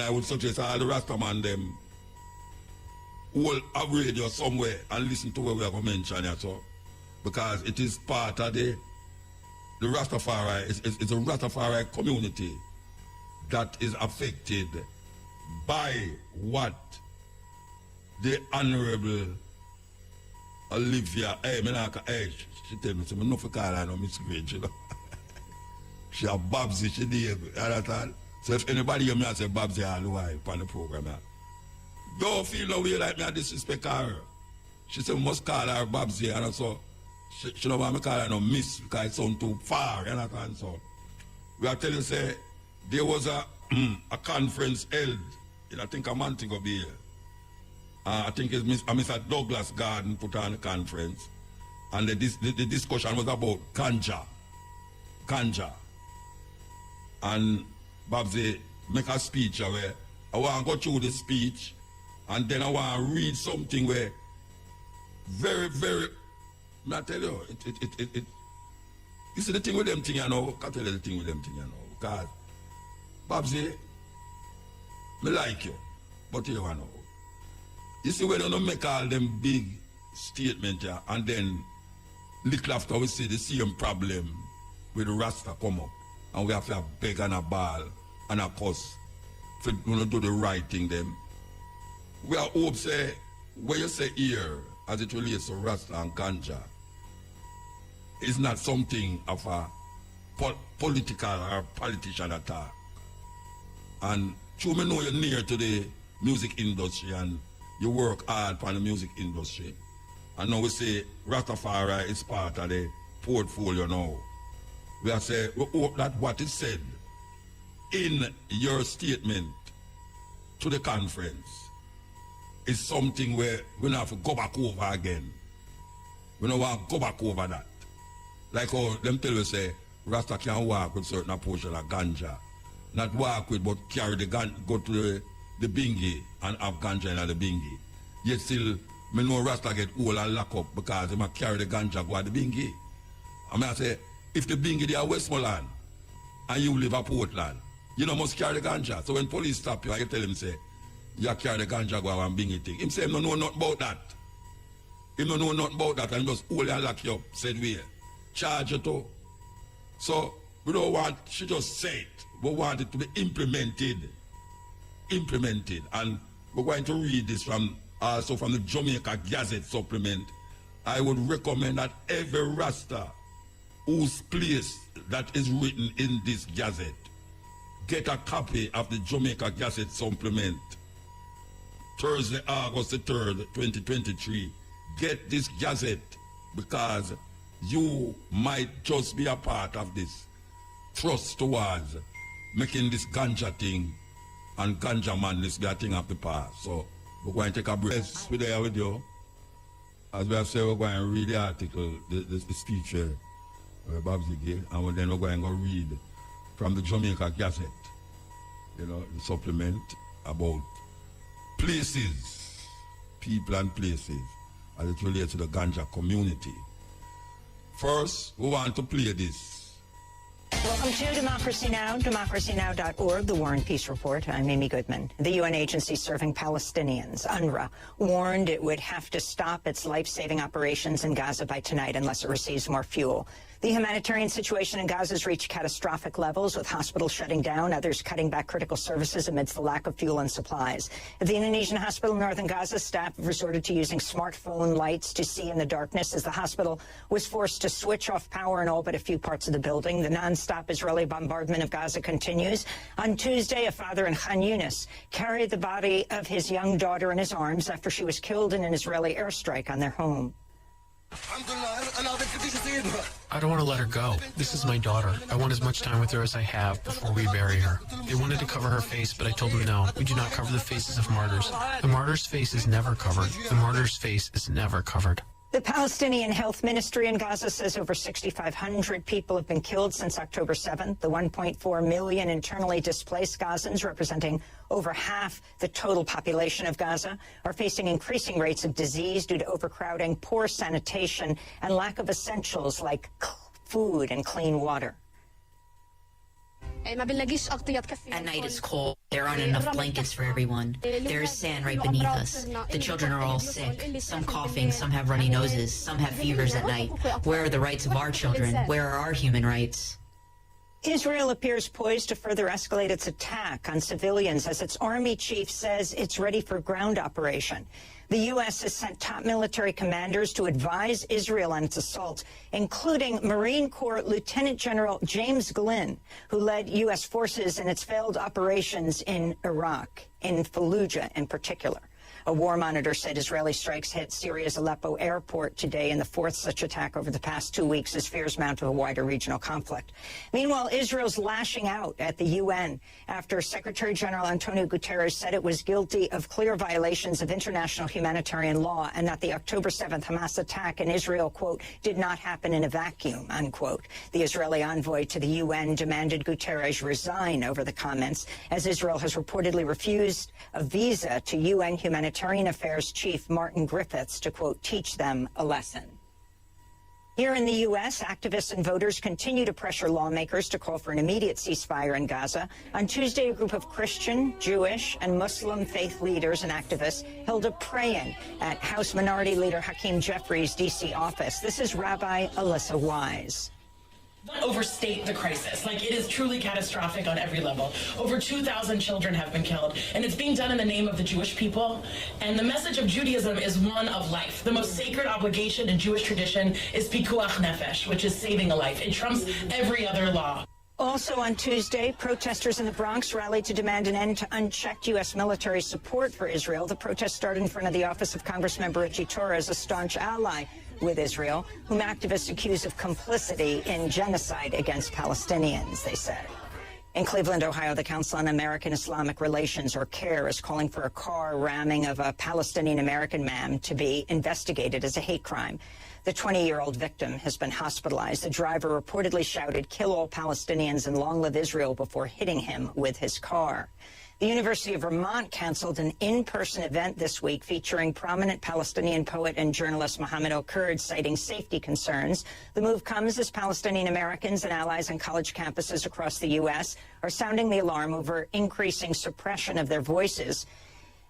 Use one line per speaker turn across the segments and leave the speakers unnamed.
I would suggest all the Rastaman them will have radio somewhere and listen to what we have mentioned here, so because it is part of the Rastafari, it's a Rastafari community that is affected by what the Honorable Olivia, she tell me, I'm not for call her no Miss Grange, you know. She a Babsy, she did, you understand? So if anybody hear me I say Babsy all the way on the program, don't feel no way like me I disrespect her. She said we must call her Babsy, and so she don't want me call her no Miss because it sound too far, you understand? So we are telling you, say, there was a conference held, I think a month ago be here. I think it's Mr. Douglas Garden put on a conference, and the discussion was about ganja. And Babsy make a speech where I want to go through the speech, and then I want to read something where very, very, I tell you, you see the thing with them thing, you know, I tell you the thing with them thing, you know, because Babsy, me like you, but you know, you see when you don't make all them big statements, yeah, and then little after we see the same problem with the Rasta come up, and we have to beg and a ball and a cuss for you do the right thing then. We are hope say, when you say here, as it relates to Rasta and Ganja, is not something of a political or politician attack. And true, me know you're near to the music industry and you work hard for the music industry. And now we say Rastafari is part of the portfolio now. We are saying, we hope that what is said in your statement to the conference is something where we don't have to go back over again. We don't want to go back over that. Like how them tell you say, Rasta can walk with certain portion of ganja. Not walk with, but carry the ganja, go to the bingy and have ganja in the bingy. Yet still, me know Rasta get old and lock up because they might carry the ganja go to the bingy. I mean, I say, if the bingy they are Westmoreland and you live at Portland, you know must carry the ganja. So when police stop you, I tell him say, you carry the ganja go and bingy thing. Him say him don't know nothing about that. Him don't know nothing about that and just hold and lock you up, said we. Charge you too. So we don't want, she just said, we want it to be implemented. And we're going to read this from also from the Jamaica Gazette supplement. I would recommend that every Rasta whose place that is written in this Gazette get a copy of the Jamaica Gazette supplement. Thursday, August the 3rd, 2023. Get this Gazette because you might just be a part of this thrust towards making this ganja thing and ganja madness be a thing of the past. So we're going to take a break. Yes, we're there with you. As we have said, we're going to read the article, the speech Babsy gave, and then we're going to go read from the Jamaica Gazette, you know, the supplement about places, people and places as it relates to the ganja community. First, we want to play this.
Welcome to Democracy Now!, democracynow.org, the War and Peace Report. I'm Amy Goodman. The UN agency serving Palestinians, UNRWA, warned it would have to stop its life-saving operations in Gaza by tonight unless it receives more fuel. The humanitarian situation in Gaza has reached catastrophic levels, with hospitals shutting down, others cutting back critical services amidst the lack of fuel and supplies. At the Indonesian hospital in northern Gaza, staff have resorted to using smartphone lights to see in the darkness as the hospital was forced to switch off power in all but a few parts of the building. The non-stop Israeli bombardment of Gaza continues. On Tuesday, a father in Khan Yunis carried the body of his young daughter in his arms after she was killed in an Israeli airstrike on their home.
I don't want to let her go. This is my daughter. I want as much time with her as I have before we bury her. They wanted to cover her face, but I told them no. We do not cover the faces of martyrs. The martyr's face is never covered. The martyr's face is never covered.
The Palestinian Health Ministry in Gaza says over 6,500 people have been killed since October 7th. The 1.4 million internally displaced Gazans, representing over half the total population of Gaza, are facing increasing rates of disease due to overcrowding, poor sanitation, and lack of essentials like food and clean water.
At night it's cold. There aren't enough blankets for everyone. There is sand right beneath us. The children are all sick. Some coughing, some have runny noses, some have fevers at night. Where are the rights of our children? Where are our human rights?
Israel appears poised to further escalate its attack on civilians as its army chief says it's ready for ground operation. The U.S. has sent top military commanders to advise Israel on its assault, including Marine Corps Lieutenant General James Glynn, who led U.S. forces in its failed operations in Iraq, in Fallujah in particular. A war monitor said Israeli strikes hit Syria's Aleppo airport today in the fourth such attack over the past 2 weeks as fears mount of a wider regional conflict. Meanwhile, Israel's lashing out at the UN after Secretary General Antonio Guterres said it was guilty of clear violations of international humanitarian law and that the October 7th Hamas attack in Israel, quote, did not happen in a vacuum, unquote. The Israeli envoy to the UN demanded Guterres resign over the comments, as Israel has reportedly refused a visa to UN humanitarian Affairs Chief Martin Griffiths to, quote, teach them a lesson. Here in the U.S., activists and voters continue to pressure lawmakers to call for an immediate ceasefire in Gaza. On Tuesday, a group of Christian, Jewish, and Muslim faith leaders and activists held a pray-in at House Minority Leader Hakeem Jeffries' D.C. office. This is Rabbi Alyssa Wise.
Overstate the crisis. Like, it is truly catastrophic on every level. Over 2,000 children have been killed, and it's being done in the name of the Jewish people. And the message of Judaism is one of life. The most sacred obligation in Jewish tradition is pikuach nefesh, which is saving a life. It trumps every other law.
Also on Tuesday, protesters in the Bronx rallied to demand an end to unchecked U.S. military support for Israel. The protest started in front of the office of Congressmember Richie Torres, a staunch ally with Israel, whom activists accuse of complicity in genocide against Palestinians, they said. In Cleveland, Ohio, the Council on American Islamic Relations, or CAIR, is calling for a car ramming of a Palestinian-American man to be investigated as a hate crime. The 20-year-old victim has been hospitalized. The driver reportedly shouted, "Kill all Palestinians and long live Israel," before hitting him with his car. The University of Vermont canceled an in-person event this week featuring prominent Palestinian poet and journalist Mohammed El-Kurd, citing safety concerns. The move comes as Palestinian Americans and allies on college campuses across the U.S. are sounding the alarm over increasing suppression of their voices.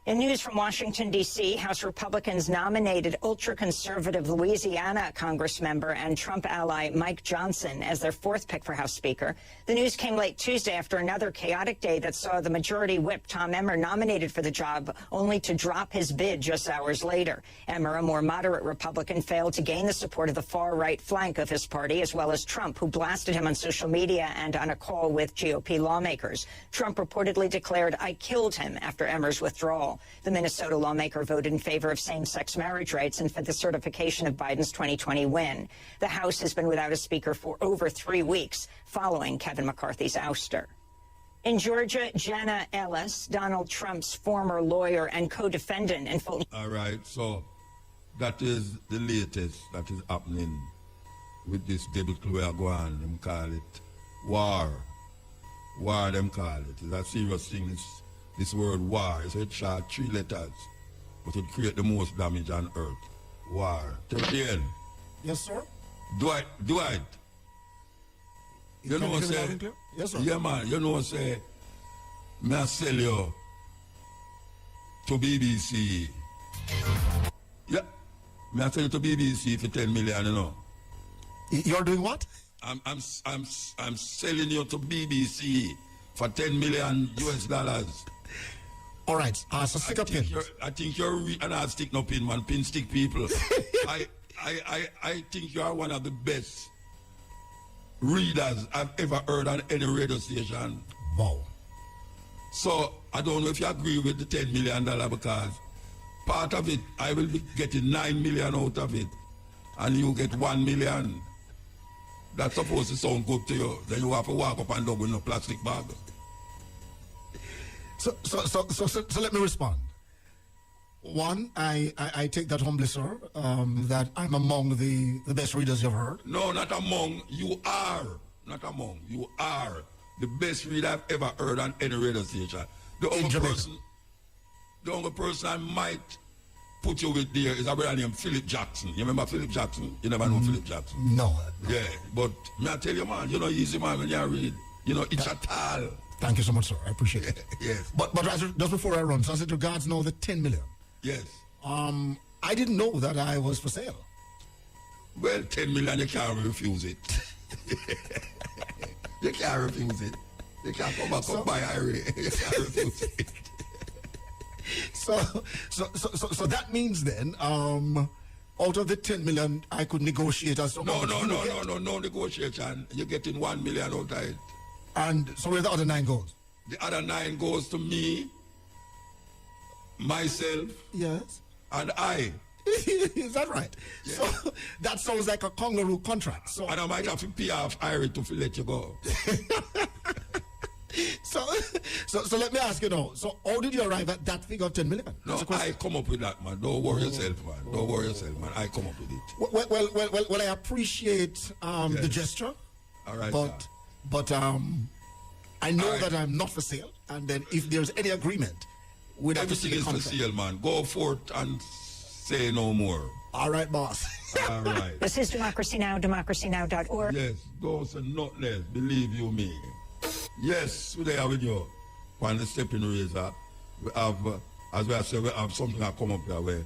In news from Washington, D.C., House Republicans nominated ultra-conservative Louisiana Congressmember and Trump ally Mike Johnson as their fourth pick for House Speaker. The news came late Tuesday after another chaotic day that saw the Majority Whip Tom Emmer nominated for the job, only to drop his bid just hours later. Emmer, a more moderate Republican, failed to gain the support of the far-right flank of his party, as well as Trump, who blasted him on social media and on a call with GOP lawmakers. Trump reportedly declared, "I killed him," after Emmer's withdrawal. The Minnesota lawmaker voted in favor of same-sex marriage rights and for the certification of Biden's 2020 win. The House has been without a speaker for over 3 weeks following Kevin McCarthy's ouster. In Georgia, Jenna Ellis, Donald Trump's former lawyer and co-defendant in Fulton.
All right, so that is the latest that is happening with this debacle we are going. Them call it war. War, them call it. It's a serious thing. This word war is a short 3 letters, but it create the most damage on earth. War. Again.
Yes, sir.
Dwight. You know what I'm saying?
Yes, sir.
Yeah, man. You know what I'm saying? Me I sell you to BBC. Yeah. Me I sell you to BBC for 10 million, you know.
You're doing what?
I'm selling you to BBC for 10 million US dollars.
All right, so stick a pin.
I think you're and I stick no pin, man. Pin stick people. I think you are one of the best readers I've ever heard on any radio station.
Wow.
So I don't know if you agree with the $10 million because part of it I will be getting 9 million out of it, and you get 1 million. That's supposed to sound good to you. Then you have to walk up and down with no plastic bag.
So let me respond. One, I take that humbly, sir, that I'm among the best readers you've heard.
No, not among. You are. Not among. You are the best reader I've ever heard on any radio station. The only person I might put you with there is a brother named Philip Jackson. You remember Philip Jackson? You never know Philip Jackson?
No.
Yeah, but me I tell you, man, you know easy, man, when you read. You know, it's at all.
Thank you so much, sir. I appreciate it.
Yes.
But just before I run, so as it regards now the 10 million.
Yes.
I didn't know that I was for sale.
Well, 10 million, you can't refuse it. You can't refuse it. You can't come back and buy Irie. You can't refuse it.
So that means then, out of the 10 million, I could negotiate as to
No negotiation. You're getting 1 million out of it.
And so where the other 9 goes?
The other 9 goes to me, myself,
Yes.
and I.
Is that right?
Yeah.
So that sounds like a kangaroo contract. So
And I might have to pay off Irie to let you go.
so let me ask you now. So how did you arrive at that figure of 10 million?
No, I come up with that, man. Don't worry yourself, man. Don't worry yourself, man. I come up with it.
Well, I appreciate the gesture.
All right,
but I know that I'm not for sale. And then if there's any agreement, we'd have to see
everything
the
is for
contract.
sale, man. Go forth and say no more.
All right, boss.
All right.
This is Democracy Now!, democracynow.org.
Yes, those are not less. Believe you me. Yes, today I with you. On the stepping razor, we have, as I said, we have something that come up here where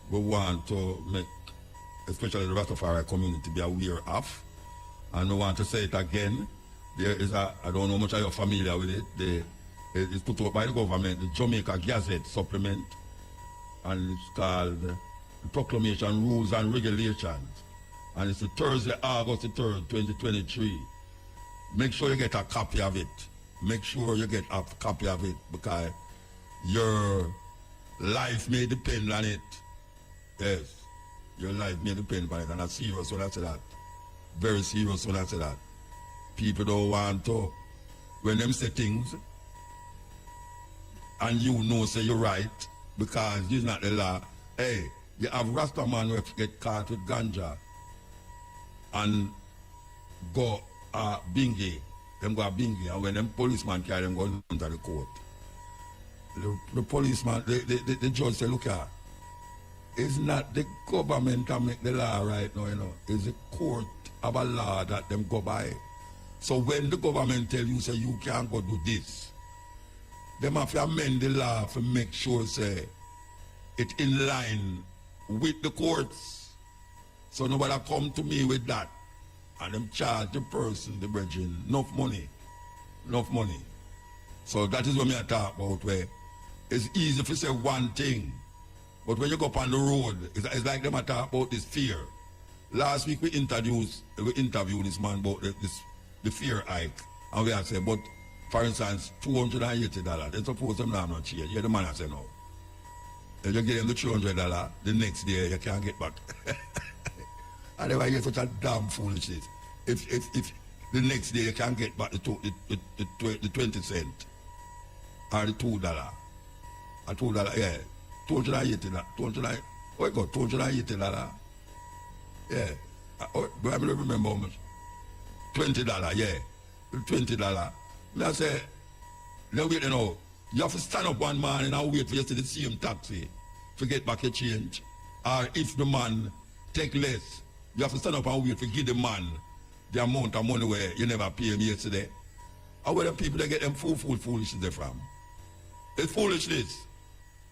we want to make, especially the Rastafari community, be aware of. And we want to say it again. There is I don't know much of you familiar with it. It's put up by the government, the Jamaica Gazette supplement, and it's called the Proclamation Rules and Regulations. And it's the Thursday, August the 3rd, 2023. Make sure you get a copy of it. Make sure you get a copy of it because your life may depend on it. Yes, your life may depend on it. And I'm serious when I say that. Very serious when I say that. People don't want to, when them say things, and you know say you're right, because it's not the law. Hey, you have Rasta man who get caught with ganja and go bingy. Them go bingy, and when them policeman carry them go into the court. The policeman, the judge say, look here, it's not the government that make the law right now, you know. It's the court of a law that them go by. So when the government tell you, say, you can't go do this, them have to amend the law to make sure, say, it in line with the courts. So nobody come to me with that. And them charge the person, the brethren, enough money. So that is what I talk about, where it's easy to say one thing, but when you go up on the road, it's like them talk about this fear. Last week we interviewed this man about the fear hike, and we have said, but for instance, $280, they suppose them not change. Yeah, the man has said no. If you give them the $200, the next day you can't get back. And then I get such a damn foolishness. If the next day you can't get back the 20 cent or the $2. A $2, yeah. $280. Oh, God, $280. Yeah. I don't remember how much. $20, yeah. $20. I say, now wait, you know, you have to stand up one man and I'll wait for you to the same taxi to get back your change. Or if the man take less, you have to stand up and wait to give the man the amount of money where you never pay him yesterday. Or where the people they get them foolishness from. It's foolishness.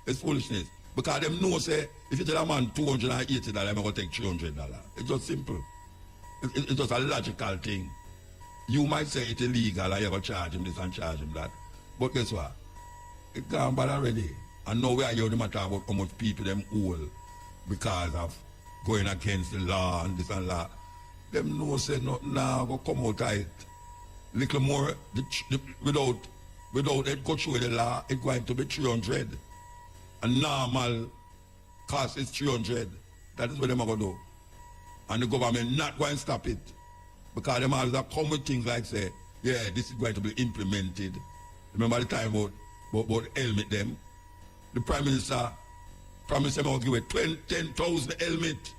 It's foolishness. Because them know say if you tell a man $280, I'm gonna take $300. It's just simple. It's just a logical thing. You might say it's illegal and you're gonna charge him this and charge him that. But guess what? It gone bad already. And now we are here to matter about how much people them owe because of going against the law and this and that. Them know say nothing now go come out tight. Little more without it go through the law, it's going to be 300. And normal cost is 300. That is what they're going to do. And the government not going to stop it. Because them always come with things like say, yeah, this is going to be implemented. Remember the time about helmet them? The Prime Minister promised them to give away 10,000 helmet.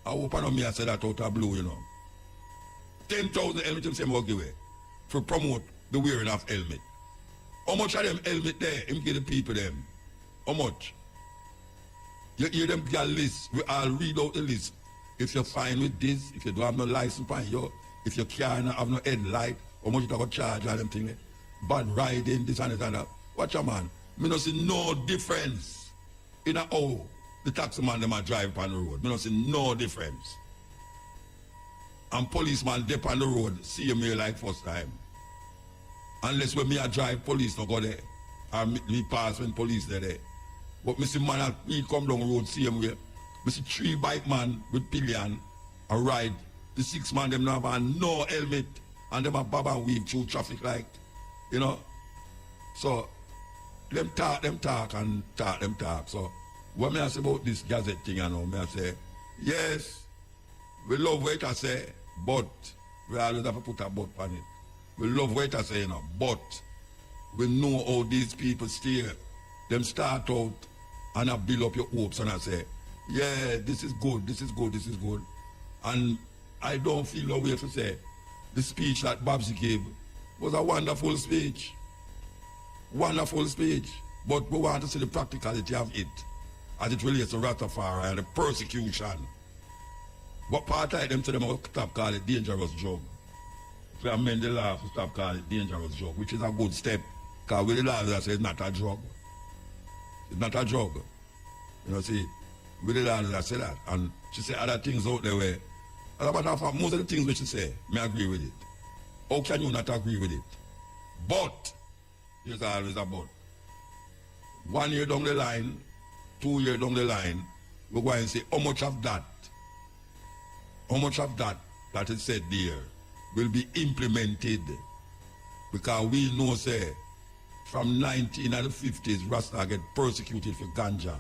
I hope I know me I said that out of blue, you know. 10,000 helmet him say to give away for promote the wearing of helmet. How much of them helmet there? Him give the people them. How much? You hear them get a list. I'll read out the list. If you're fine with this, if you don't have no license on you, if your car don't have no headlight, How much it got charge and them thing? Bad riding, this and that. Watch a man. Me not see no difference in how the taxi man them a drive on the road. Me not see no difference. And policeman dip on the road, see me like first time. Unless when me a drive, police not go there. And me pass when police there. But me see man, he come down the road, see him way. Me see 3 bike man with pillion a ride. The 6 man them not have no helmet. And them a bob and weave through traffic like, you know. So, them talk. So, what me I say about this gazette thing, you know, me I say, yes, we love what I say, but we always have to put a but on it. We love what I say, you know, but we know how these people steer. Them start out and I build up your hopes and I say, yeah, this is good. And I don't feel no way to say the speech that Babsy gave was a wonderful speech. Wonderful speech. But we want to see the practicality of it as it relates to Rastafari and the persecution. But part of them to them will stop calling it dangerous drug. We amend the law to stop calling it dangerous drug, which is a good step. Because with the law that says it's not a drug. It's not a drug. You know, see, with the law that say that. And she say other things out there where, as a matter of fact, most of the things which she say, me agree with it. How can you not agree with it? But, there's always a but. 1 year down the line, 2 years down the line, we're going to say how much of that is said there will be implemented. Because we know, say, from 1950s, Rasta get persecuted for ganja.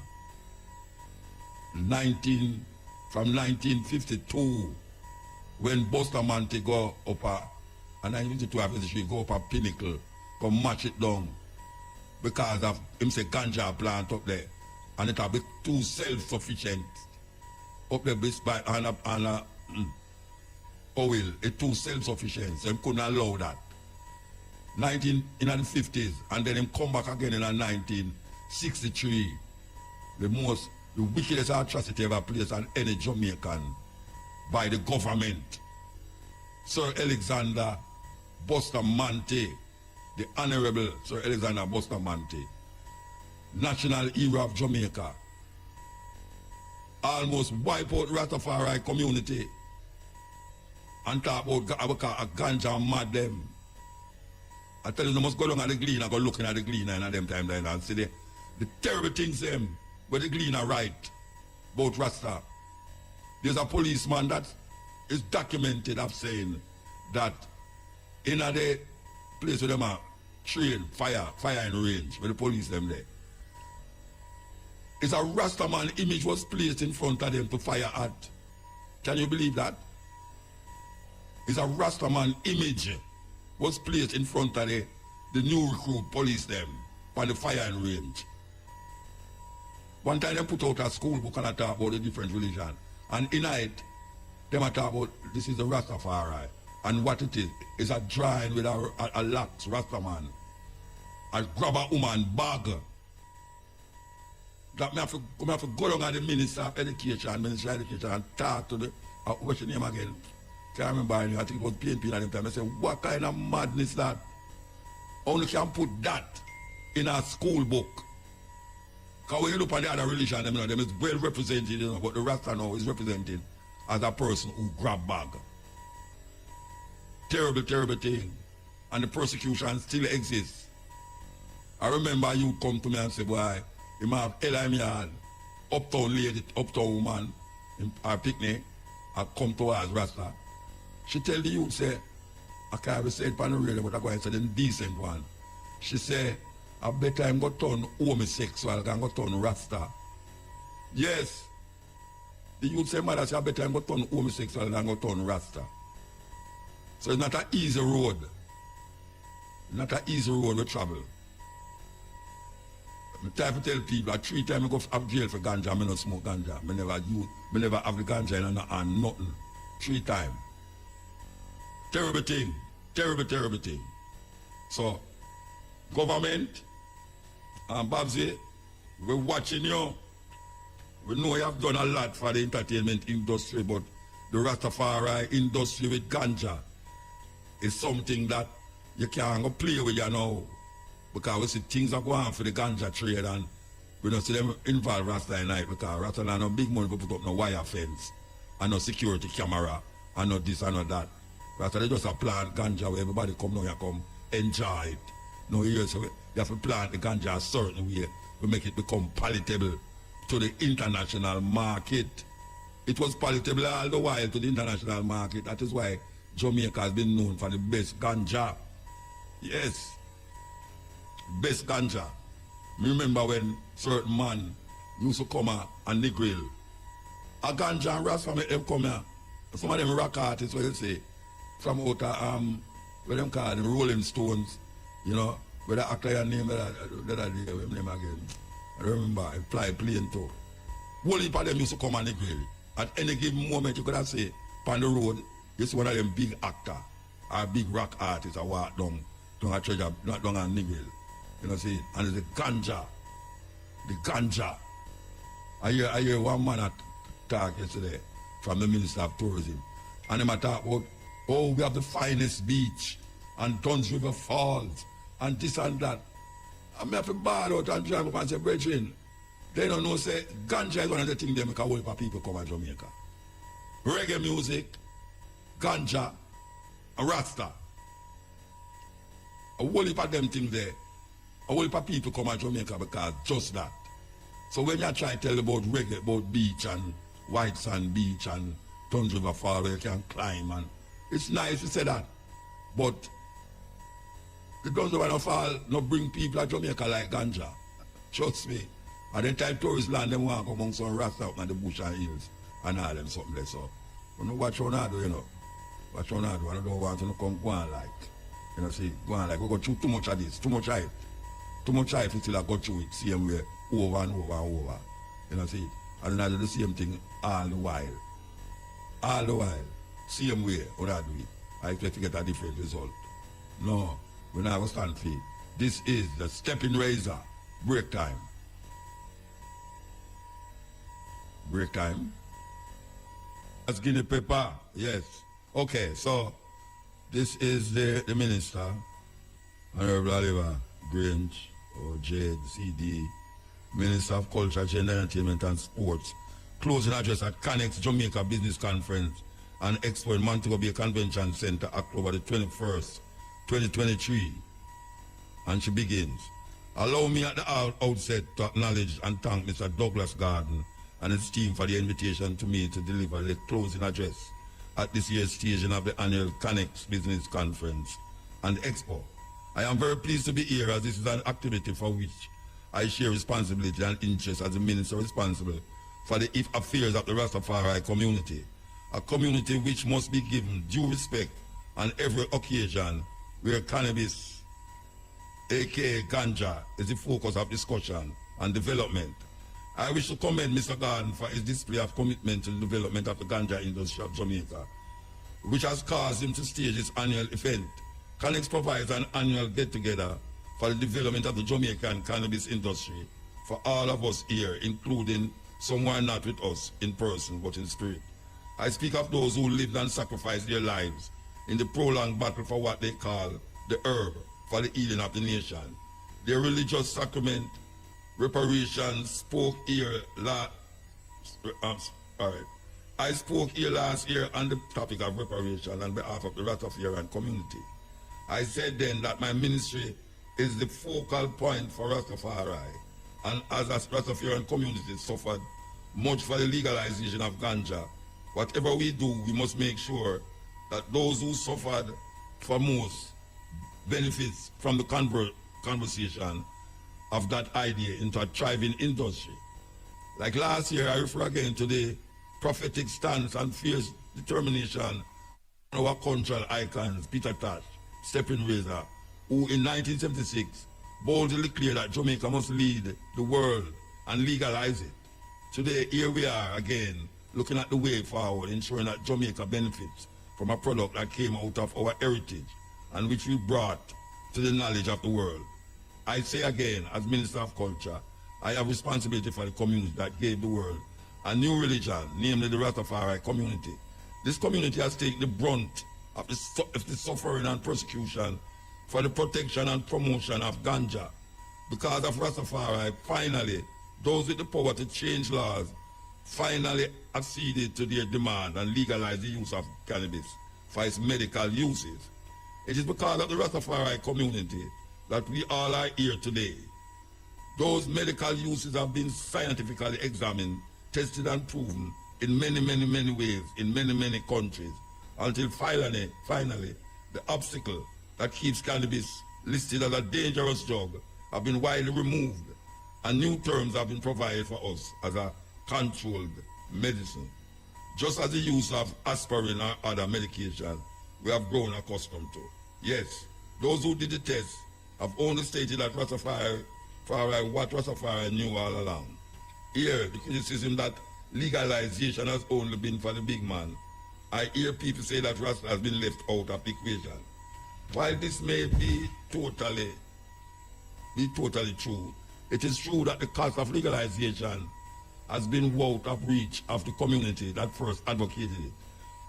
From 1952, when Bustamante go up and 1952 go up a pinnacle, go match it down because of him say ganja plant up there, and it will be too self-sufficient up there by oil. It's too self-sufficient, so him couldn't allow that. In the 50s, and then him come back again in 1963. The wickedest atrocity ever placed on any Jamaican by the government. Sir Alexander Bustamante, the Honorable Sir Alexander Bustamante, national hero of Jamaica, almost wipe out Rastafari community and talk about a ganja mad them. I tell you, they must go down at the Gleaner, go looking at the Gleaner and at them time then and see the terrible things them where the Gleaner write about Rasta. There's a policeman that is documented of saying that in the place where them are train, fire in range, where the police them there. It's a Rastaman image was placed in front of them to fire at. Can you believe that? It's a Rastaman image was placed in front of the new recruit police them on the firing range. One time they put out a school book and I talk about the different religion. And in it, they talk about this is the Rastafari. And what it is a drawing with a lax Rastaman. I grab a woman bag. That me have to go down at the Minister of Education and talk to the, what's your name again? Can't remember, I think it was PNP at the time. I said, what kind of madness that? Only can put that in a school book. Because when you look at the other religion, them is well represented, but the Rasta now is represented as a person who grab bag. Terrible, terrible thing. And the persecution still exists. I remember you come to me and say, boy, you might have Ella Mian, uptown lady, uptown woman, in our picnic, I come to her as Rasta. She tell the youth, say, I can't say it on the radio, but I go and say the decent one. She say, I bet I'm going to turn homosexual, I'm going to turn Rasta. Yes. The youth say, mother, say, I bet I'm going to turn homosexual and I'm going to turn Rasta. So it's not an easy road. Not an easy road to travel. I try to tell people, 3 times I go to jail for ganja, I don't smoke ganja. I never have the ganja and nothing. 3 times. Terrible thing. Terrible, terrible thing. So, government and Babsy, we're watching you. We know you have done a lot for the entertainment industry, but the Rastafari industry with ganja is something that you can't go play with, you know. Because we see things are going on for the ganja trade, and we don't see them involve Rasta at night, because Rasta have no big money to put up no wire fence and no security camera and no this and no that. Rasta they just a plant ganja where everybody come now, you come enjoy it. No, you have to plant the ganja a certain way to make it become palatable to the international market. It was palatable all the while to the international market. That is why Jamaica has been known for the best ganja. Yes. Best ganja. Me remember when certain man used to come and the grill. A ganja and Rasta make them come here. Some of them rock artists, what you say, from out what them call them Rolling Stones, you know, where the actor your name that name again. I remember I fly plane too. Whole heap of them used to come and the grill. At any given moment you could have say on the road, you see one of them big actor or big rock artists I walk down a treasure, not down on the grill. You know, see, and it's the ganja. The ganja. I hear one man talk yesterday from the Minister of Tourism. And him talk about, oh, we have the finest beach and Tons River Falls and this and that. I have to bar out and drive up and say, brethren, they don't know, say, ganja is one of the things they make a whole heap of people come to Jamaica. Reggae music, ganja, and Rasta. A whole heap of them things there. A whole heap of people come to Jamaica because just that. So when you try to tell about reggae, about beach and White Sand Beach and Tons River Fall where you can climb, and it's nice to say that. But the Tons River Fall not bring people to Jamaica like ganja. Trust me. At the time tourist land, them want to come among some rasta up in the bush and hills and all them something there. So you know watch on do, you know. Watch on do. I don't want to come go on like. You know, see, go on like we go through too much of this, too much hype. Too much hype until I go through it same way over and over and over. You know, see, and then I do the same thing all the while. All the while. Same way when I do it. I expect to get a different result. No, we're not going to stand for it. This is the stepping razor. Break time. Break time. That's guinea pepper. Yes. Okay, so this is the minister, Honorable Oliver Grange, or Jade, CD, Minister of Culture, Gender, Entertainment and Sports, closing address at Canex Jamaica Business Conference and Expo in Montego Bay Convention Center, October the 21st, 2023. And she begins. Allow me at the outset to acknowledge and thank Mr. Douglas Garden and his team for the invitation to me to deliver the closing address at this year's staging of the annual Canex Business Conference and Expo. I am very pleased to be here as this is an activity for which I share responsibility and interest as the minister responsible for the affairs of the Rastafari community, a community which must be given due respect on every occasion where cannabis, aka ganja, is the focus of discussion and development. I wish to commend Mr. Garden for his display of commitment to the development of the ganja industry of Jamaica, which has caused him to stage his annual event. Canex provides an annual get-together for the development of the Jamaican cannabis industry for all of us here, including some who are not with us in person but in spirit. I speak of those who lived and sacrificed their lives in the prolonged battle for what they call the herb for the healing of the nation. Their religious sacrament, reparations, spoke here I spoke here last year on the topic of reparation on behalf of the Rastafarian community. I said then that my ministry is the focal point for Rastafari, and as a Rastafarian community suffered much for the legalization of ganja, whatever we do, we must make sure that those who suffered for most benefits from the conversation of that idea into a thriving industry. Like last year, I refer again to the prophetic stance and fierce determination of our cultural icons, Peter Tosh, Stepping Razor, who in 1976 boldly declared that Jamaica must lead the world and legalize it. Today, here we are again, looking at the way forward, ensuring that Jamaica benefits from a product that came out of our heritage and which we brought to the knowledge of the world. I say again, as Minister of Culture, I have responsibility for the community that gave the world a new religion, namely the Rastafari community. This community has taken the brunt of the suffering and persecution for the protection and promotion of ganja. Because of Rastafari, finally, those with the power to change laws finally acceded to their demand and legalized the use of cannabis for its medical uses. It is because of the Rastafari community that we all are here today. Those medical uses have been scientifically examined, tested and proven in many ways, in many countries, until finally, the obstacle that keeps cannabis listed as a dangerous drug have been widely removed, and new terms have been provided for us as a controlled medicine. Just as the use of aspirin or other medication we have grown accustomed to. Yes, those who did the test have only stated that Rastafari, what Rastafari knew all along. Here, the criticism that legalization has only been for the big man. I hear people say that Rasta has been left out of the equation. While this may be totally true, it is true that the cost of legalization has been out of reach of the community that first advocated it.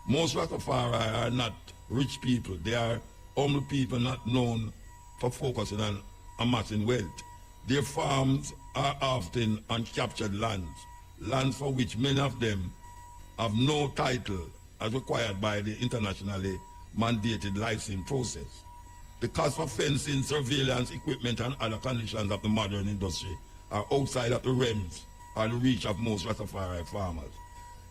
Most Rastafari are not rich people. They are humble people not known for focusing on amassing wealth. Their farms are often uncaptured lands for which many of them have no title as required by the internationally mandated licensing process. The cost for fencing, surveillance, equipment, and other conditions of the modern industry are outside of the realms or the reach of most Rastafari farmers.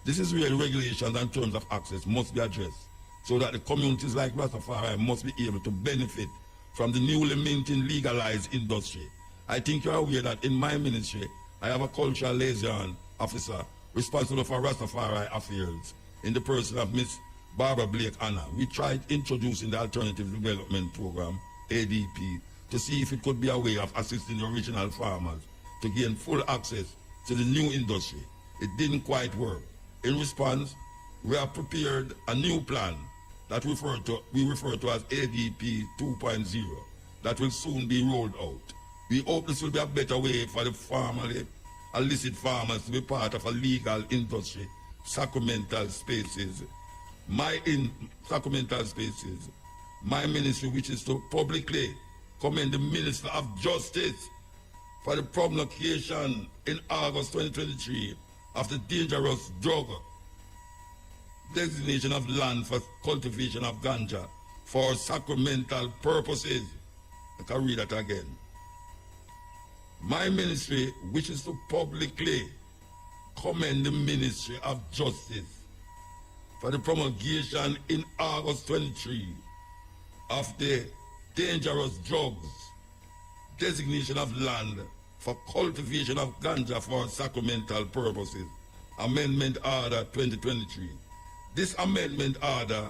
This is where regulations and terms of access must be addressed, so that the communities like Rastafari must be able to benefit from the newly minting legalized industry. I think you are aware that in my ministry, I have a cultural liaison officer responsible for Rastafari affairs in the person of Miss Barbara Blake Anna. We tried introducing the Alternative Development Program, ADP, to see if it could be a way of assisting the original farmers to gain full access to the new industry. It didn't quite work. In response, we have prepared a new plan that we refer to as ADP 2.0 that will soon be rolled out. We hope this will be a better way for the illicit farmers to be part of a legal industry, sacramental spaces. My ministry, which is to publicly commend the Minister of Justice for the promulgation in August 2023 of the dangerous drug designation of land for cultivation of ganja for sacramental purposes. I can read that again. My ministry wishes to publicly commend the Ministry of Justice for the promulgation in August 23 of the dangerous drugs designation of land for cultivation of ganja for sacramental purposes, Amendment Order 2023. This amendment order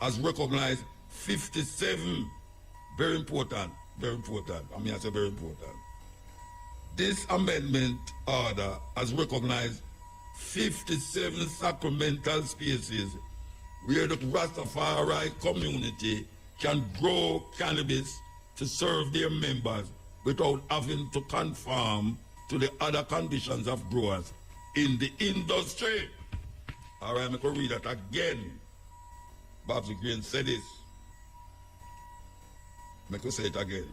has recognized 57, very important, I mean I say very important. This amendment order has recognized 57 sacramental spaces where the Rastafari community can grow cannabis to serve their members without having to conform to the other conditions of growers in the industry. All right, I'm going to read that again. Babs Green said this. I'm going to say it again.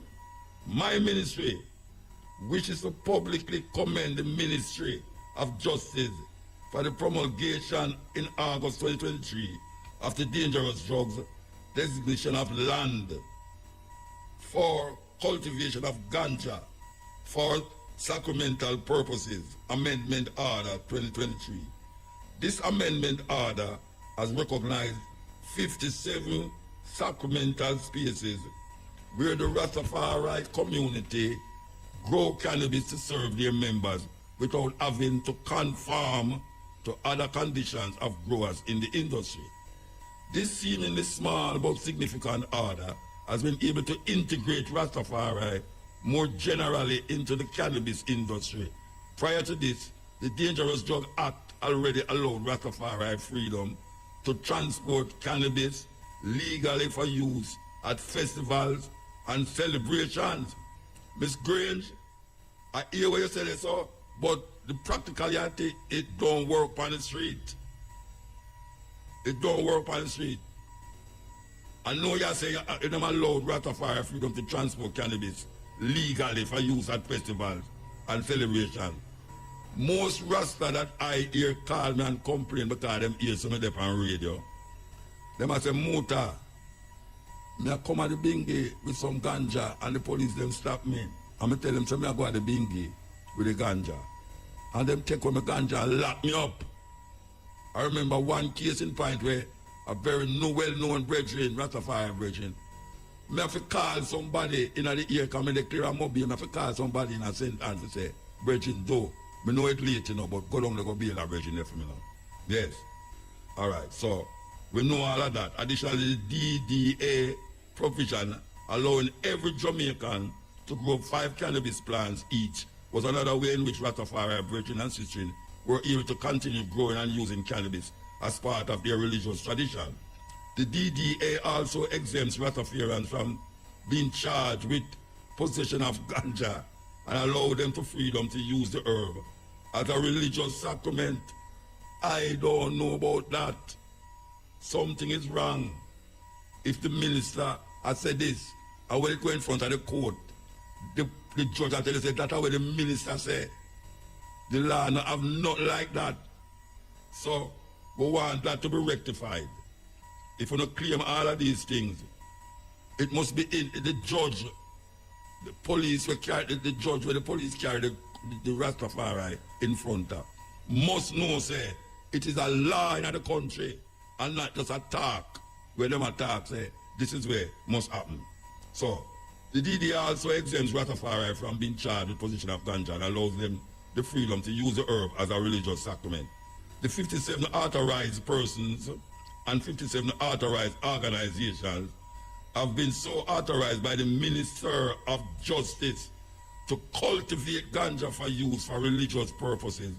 My ministry wishes to publicly commend the Ministry of Justice for the promulgation in August 2023 of the dangerous drugs designation of land for cultivation of ganja for sacramental purposes, Amendment Order 2023. This amendment order has recognized 57 sacramental spaces where the Rastafari community grow cannabis to serve their members without having to conform to other conditions of growers in the industry. This seemingly small but significant order has been able to integrate Rastafari more generally into the cannabis industry. Prior to this, the Dangerous Drug Act already allowed Rastafari freedom to transport cannabis legally for use at festivals and celebrations. Miss Grange, I hear what you said, so, but the practicality, it don't work on the street. It don't work on the street. I know you say you don't allow Rastafari freedom to transport cannabis legally for use at festivals and celebration. Most Rasta that I hear call me and complain because them hear some of them on radio. Them I say, Muta, me I come at the bingy with some ganja and the police them stop me. And I tell them, so me I go at the bingy with the ganja. And them take on my ganja and lock me up. I remember one case in point where a very well-known brethren, Rastafari brethren, me have to call somebody in the ear, come in the clear and mobile, me have to call somebody in a sentence to say, brethren, do. Me know it late, you know, but go down to go be a brethren there for me now. Yes. All right, so we know all of that. Additionally, the DDA provision allowing every Jamaican to grow 5 cannabis plants each was another way in which Rastafari brethren and sisters were able to continue growing and using cannabis as part of their religious tradition. The DDA also exempts Rastafarians from being charged with possession of ganja and allow them to freedom to use the herb as a religious sacrament. I don't know about that. Something is wrong. If the minister has said this, I will go in front of the court. The judge has said that's what the minister said. The law not have nothing like that. So we want that to be rectified. If we don't claim all of these things, it must be in the judge, the police will carry the judge where the police carry the Rastafari in front of. Must know, say, it is a law in the country and not just a talk. Where them attack say, this is where it must happen. So, the DDA also exempts Rastafari from being charged with possession of ganja and allows them the freedom to use the herb as a religious sacrament. The 57 authorized persons and 57 authorized organizations have been so authorized by the Minister of Justice to cultivate ganja for use for religious purposes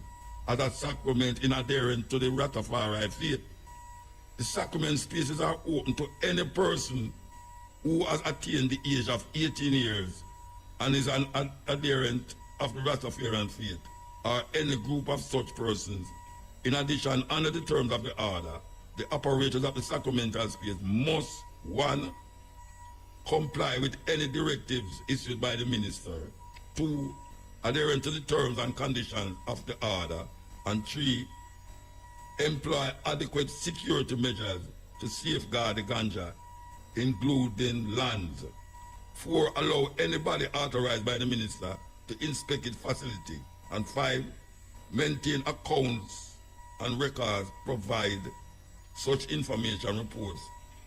as a sacrament in adherence to the Rastafari faith. The sacrament spaces are open to any person who has attained the age of 18 years and is an adherent of the Rastafarian faith, or any group of such persons. In addition, under the terms of the order, the operators of the sacramental space must, 1, comply with any directives issued by the minister, 2, adhere to the terms and conditions of the order, and 3, employ adequate security measures to safeguard the ganja, including lands. 4, allow anybody authorized by the minister to inspect its facility. And 5, maintain accounts and records, provide such information, reports,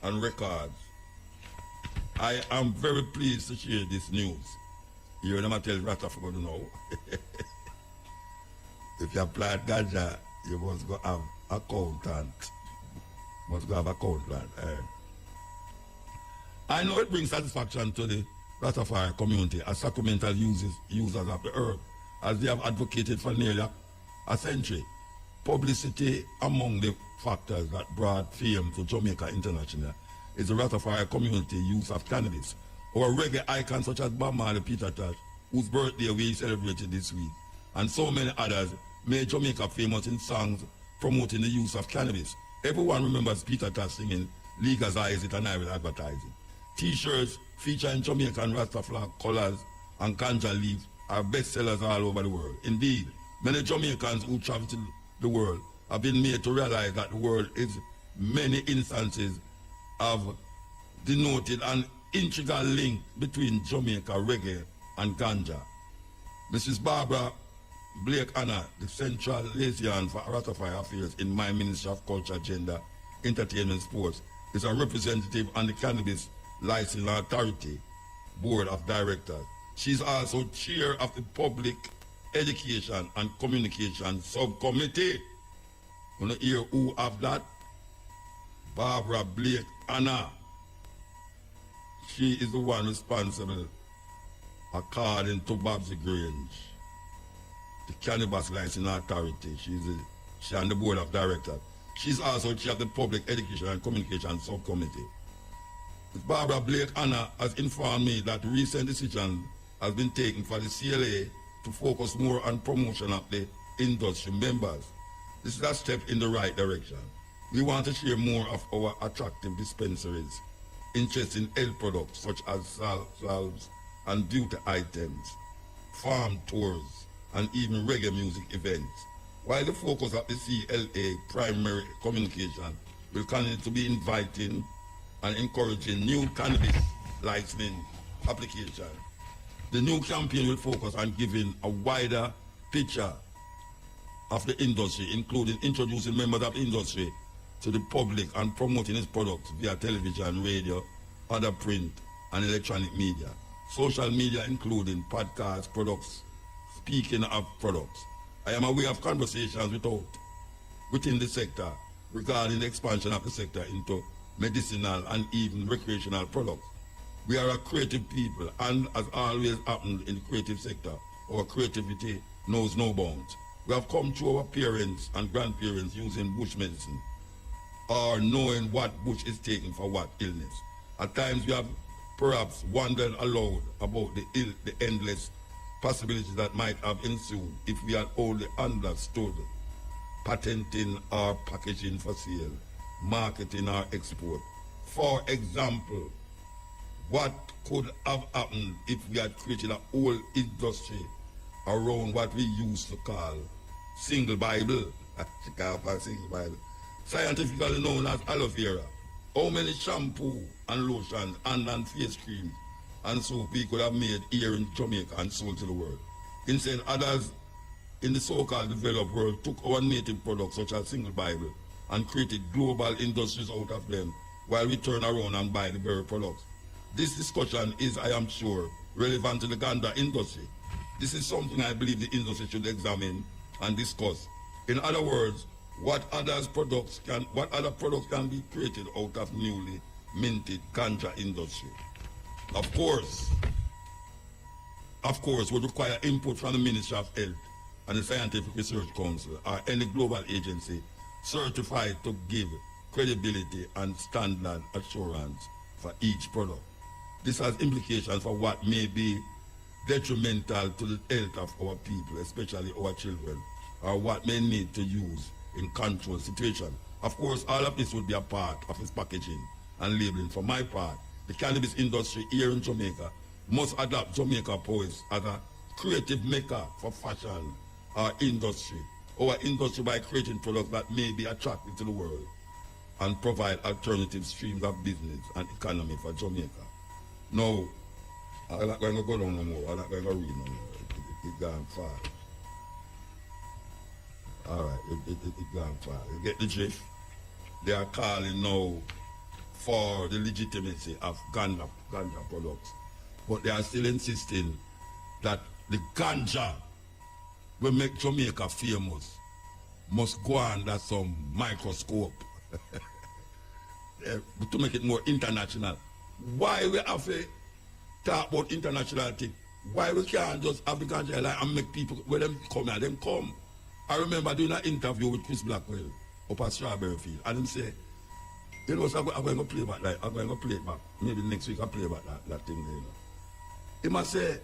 and records. I am very pleased to share this news. You know, I tell Rastafari to know. If you apply ganja, you must go have accountant. Must go have accountant. I know it brings satisfaction to the Rastafari community as sacramental users of the herb, as they have advocated for nearly a century. Publicity among the factors that brought fame to Jamaica International is the Rastafari community use of cannabis. Our reggae icons such as Bob Marley, Peter Tosh, whose birthday we celebrated this week, and so many others made Jamaica famous in songs promoting the use of cannabis. Everyone remembers Peter Tosh singing "Legalize It and I Will Advertise It." T-shirts featuring Jamaican Rastafari colors and ganja leaves are bestsellers all over the world. Indeed, many Jamaicans who travel to the world have been made to realize that the world is many instances of denoted an integral link between Jamaica reggae and ganja. Mrs. Barbara Blake Anna, the Central Liaison for Rastafari Affairs in my Ministry of Culture, Gender, Entertainment, Sports, is a representative on the Cannabis Licensing Authority Board of Directors. She's also chair of the Public Education and Communication Subcommittee. You know hear who of that? Barbara Blake Anna. She is the one responsible, according to Babsy Grange, the Cannabis Licensing Authority. She's on the Board of Directors. She's also chair of the Public Education and Communication Subcommittee. Barbara Blake Anna has informed me that recent decision has been taken for the CLA to focus more on promotion of the industry members. This is a step in the right direction. We want to share more of our attractive dispensaries interest in health products such as salves and beauty items, farm tours, and even reggae music events. While the focus of the CLA primary communication will continue to be inviting and encouraging new cannabis licensing application, the new campaign will focus on giving a wider picture of the industry, including introducing members of the industry to the public and promoting its products via television, radio, other print and electronic media, social media including podcasts, products. Speaking of products, I am aware of conversations within the sector regarding the expansion of the sector into medicinal and even recreational products. We are a creative people, and as always happened in the creative sector, our creativity knows no bounds. We have come through our parents and grandparents using bush medicine or knowing what bush is taken for what illness. At times we have perhaps wondered aloud about the endless possibilities that might have ensued if we had only understood patenting or packaging for sale, marketing or export. For example, what could have happened if we had created a whole industry around what we used to call single Bible, scientifically known as aloe vera? How many shampoo and lotion and face creams and soap we could have made here in Jamaica and sold to the world? Instead, others in the so-called developed world took our native products such as single Bible and created global industries out of them while we turn around and buy the very products. This discussion is, I am sure, relevant to the Ganja industry. This is something I believe the industry should examine and discuss. In other words, what other products can be created out of newly minted Ganja industry? Of course, would require input from the Ministry of Health and the Scientific Research Council or any global agency certified to give credibility and standard assurance for each product. This has implications for what may be detrimental to the health of our people, especially our children, or what may need to use in control situation. Of course, all of this would be a part of its packaging and labeling. For my part, the cannabis industry here in Jamaica must adopt Jamaica Poets as a creative maker for fashion or industry, or industry by creating products that may be attractive to the world and provide alternative streams of business and economy for Jamaica. No, I'm not going to go down no more. I'm not going to read no more. It's gone far. All right, it's gone far. You get the drift? They are calling now for the legitimacy of Ganja products. But they are still insisting that the Ganja will make Jamaica famous must go under some microscope to make it more international. Why we have to talk about international thing? Why we can't just have the Ganja line and make people, when them come here, them come. I remember doing an interview with Chris Blackwell up at Strawberry Field, and him say, you know, so I'm going to play back that. I'm going to play it back. Maybe next week I'll play back that thing there. You know. He must say,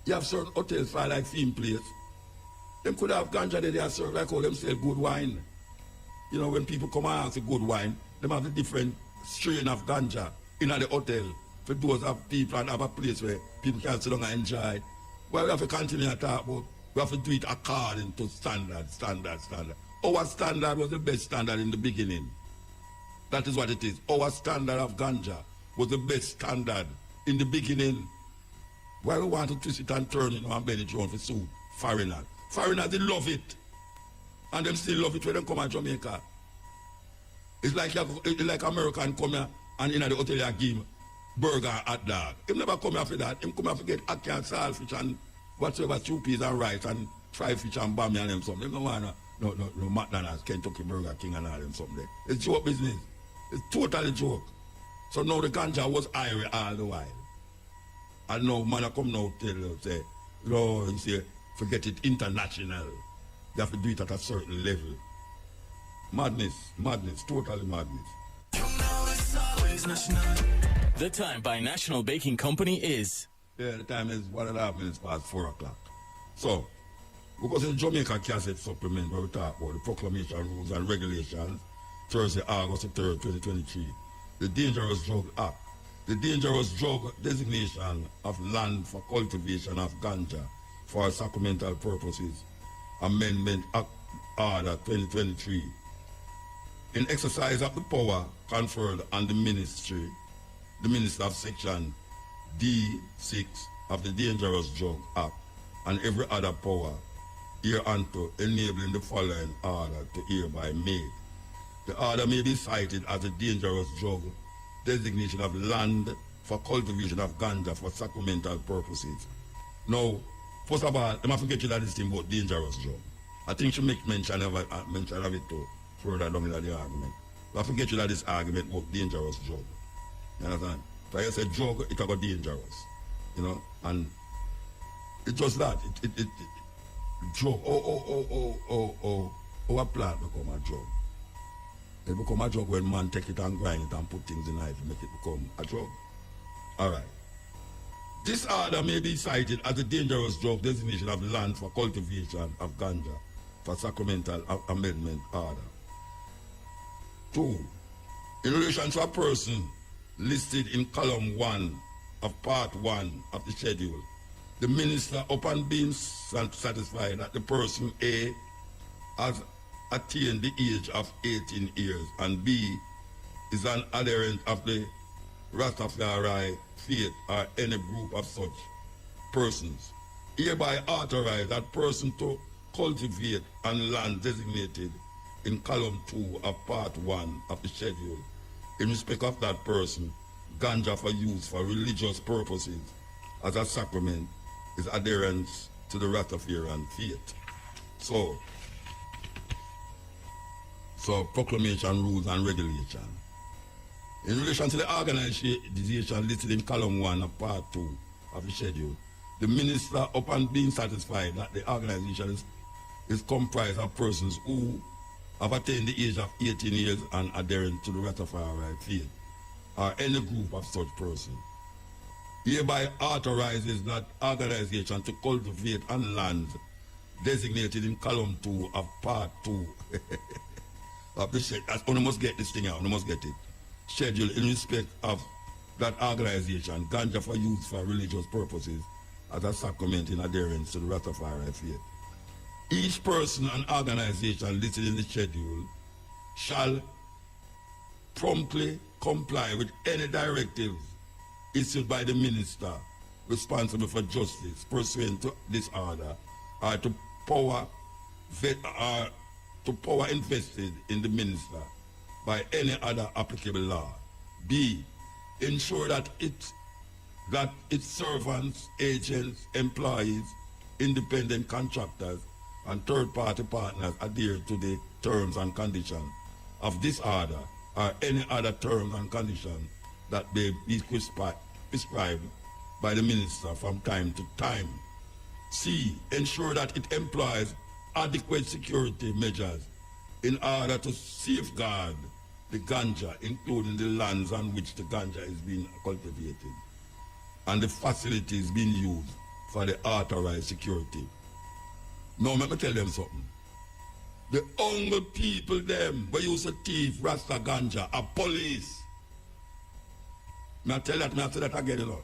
you have certain hotels for like theme place. Them could have Ganja there, they serve like how them sell good wine. You know, when people come and ask for good wine, them have a different strain of Ganja in the hotel for those of people and have a place where people can sit down and enjoy. Well, we have to continue to talk about, we have to do it according to standard. Our standard was the best standard in the beginning. That is what it is. Our standard of Ganja was the best standard in the beginning. Why we want to twist it and turn it and bend it around for suit foreigners. Foreigners, they love it. And them still love it when they come to Jamaica. It's like American come here and in the hotel you give him burger and hot dog. He never come here for that. He come here to get ackee and saltfish and whatsoever, stew peas and rice and fried fish and bami and them something. They don't want no McDonald's, Kentucky Burger King and all them something. It's joke business. It's totally joke. So now the Ganja was irie all the while. And now man come now tell you, say, no, you say, forget it, international. You have to do it at a certain level. Madness, totally madness.
You know it's always national. The time by National Baking Company is...
Yeah, the time is 1.5 minutes past 4 o'clock. So, because in Jamaica Cassette Supplement, where we talk about the proclamation rules and regulations, Thursday, August 3rd, 2023, the Dangerous Drug Act the dangerous drug designation of land for cultivation of ganja for sacramental purposes, Amendment Act Order 2023, in exercise of the power conferred on the Minister of Section D6 of the Dangerous Drug Act and every other power hereunto enabling the following order to hereby made. The order may be cited as a dangerous drug designation of land for cultivation of ganja for sacramental purposes. Now, first of all, I'm not forgetting that this thing about dangerous drug. I think she make mention of it too, further down in the argument. But I forget you that this argument about dangerous drug. You understand? So I say drug, it got dangerous. You know? And it's just that. It drug. A plant become a drug. It become a drug when man take it and grind it and put things in life and make it become a drug. Alright. This order may be cited as a dangerous drug designation of land for cultivation of ganja for sacramental amendment order. 2. In relation to a person listed in column 1 of part 1 of the schedule, the minister, upon being satisfied that the person A has attained the age of 18 years and B is an adherent of the Rastafari faith or any group of such persons, hereby authorize that person to cultivate on land designated in column 2 of part 1 of the schedule in respect of that person, ganja for use for religious purposes as a sacrament is adherence to the Rastafarian faith. So proclamation, rules and regulation. In relation to the organization listed in column 1 of part 2 of the schedule, the minister, upon being satisfied that the organization is comprised of persons who have attained the age of 18 years and adherent to the Rastafari faith, or any group of such persons, hereby authorizes that organization to cultivate on lands designated in column 2 of part 2 of the schedule. One must get this thing out, one must get it. Schedule in respect of that organization, ganja for use for religious purposes as a sacrament in adherence to the Rastafari faith. Each person and organization listed in the schedule shall promptly comply with any directives issued by the minister responsible for justice pursuant to this order or to power invested in the minister by any other applicable law. B, ensure that its servants, agents, employees, independent contractors, and third-party partners adhere to the terms and conditions of this order or any other terms and conditions that may be prescribed by the minister from time to time. C, ensure that it employs adequate security measures in order to safeguard the ganja, including the lands on which the ganja is being cultivated and the facilities being used for the authorized security. Now, let me tell them something. The only people them who used to thief Rasta ganja are police. May I say that again, you know.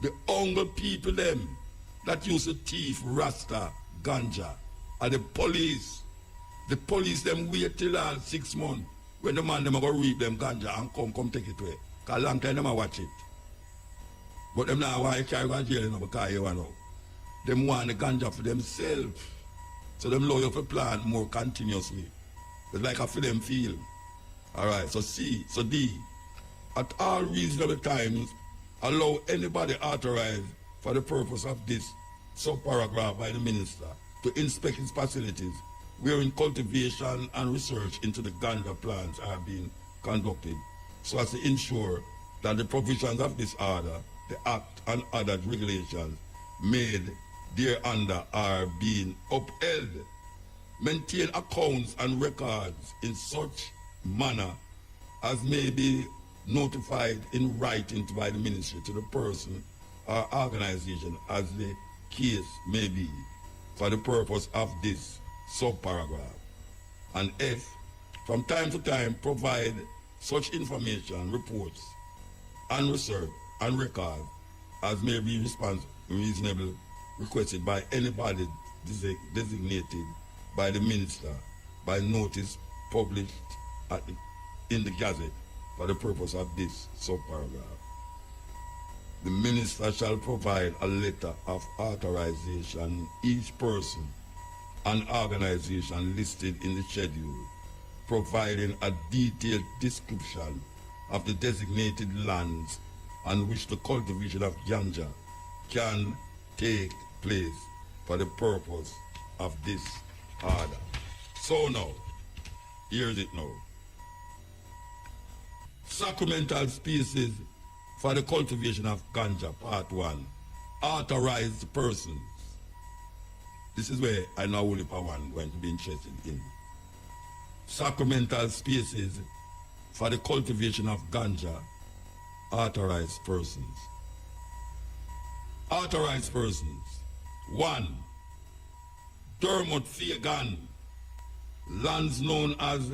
The only people them that used to thief Rasta ganja are the police. The police them wait till 6 months when the man them go reap them ganja and come take it away. Because long time them a watch it. But them now why carry go jail, you know, because you know. Them want the ganja for themselves. So them loyal for plant more continuously. It's like a for them feel. Alright, so C, so D, at all reasonable times, allow anybody authorized for the purpose of this subparagraph by the minister to inspect his facilities wherein cultivation and research into the ganja plants are being conducted, so as to ensure that the provisions of this order, the Act and other regulations made thereunder are being upheld. Maintain accounts and records in such manner as may be notified in writing by the ministry to the person or organization as the case may be for the purpose of this subparagraph. And F, from time to time provide such information reports and reserved and record as may be reasonable requested by anybody designated by the minister by notice published in the Gazette for the purpose of this subparagraph. The minister shall provide a letter of authorization each person and organization listed in the schedule, providing a detailed description of the designated lands on which the cultivation of ganja can take place for the purpose of this order. So now, here's it now. Sacramental species for the cultivation of ganja, part 1. Authorized persons. This is where I know only part 1 going to be interested in. Sacramental species for the cultivation of ganja, authorized persons. Authorized persons. 1. Dermot Fagan, lands known as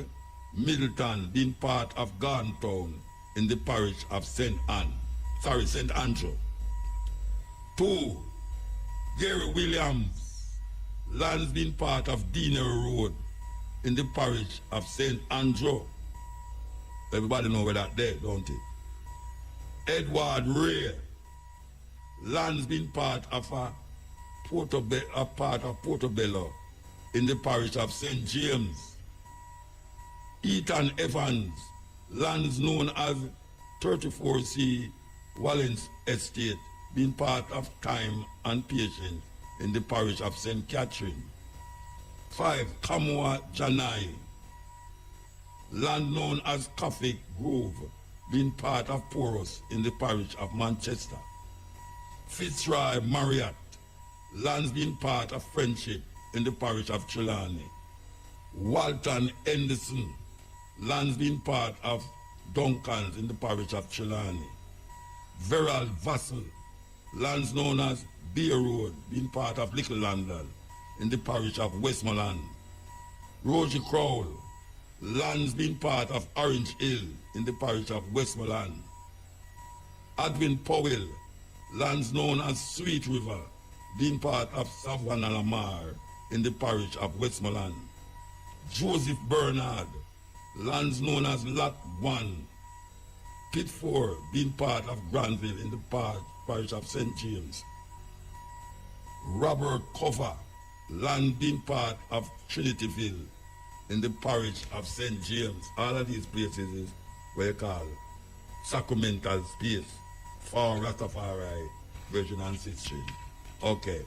Middleton, being part of Garntown in the parish of St. Andrew. 2. Gary Williams, lands being part of Deanery Road in the parish of St. Andrew. Everybody know where that there, don't it? Edward Ray, lands being part of Portobello in the parish of St. James. Ethan Evans, lands known as 34C Wallens Estate, being part of Time and Patience in the parish of St. Catherine. 5. Kamwa Janai, land known as Coffee Grove, being part of Porous in the parish of Manchester. Fitzroy Marriott, lands being part of Friendship in the parish of Trelawney. Walton Henderson, lands being part of Duncans in the parish of Trelawney. Verald Vassell, lands known as Beer Road, being part of Little London in the parish of Westmoreland. Roger Crowell, lands being part of Orange Hill in the parish of Westmoreland. Edwin Powell, lands known as Sweet River, being part of Savannah Lamar in the parish of Westmoreland. Joseph Bernard, lands known as Lot 1, Pit 4, being part of Granville in the parish of St. James. Robert Cover, land being part of Trinityville in the parish of St. James. All of these places is what you call sacramental space for Rastafari Virgin Ancestry. Okay.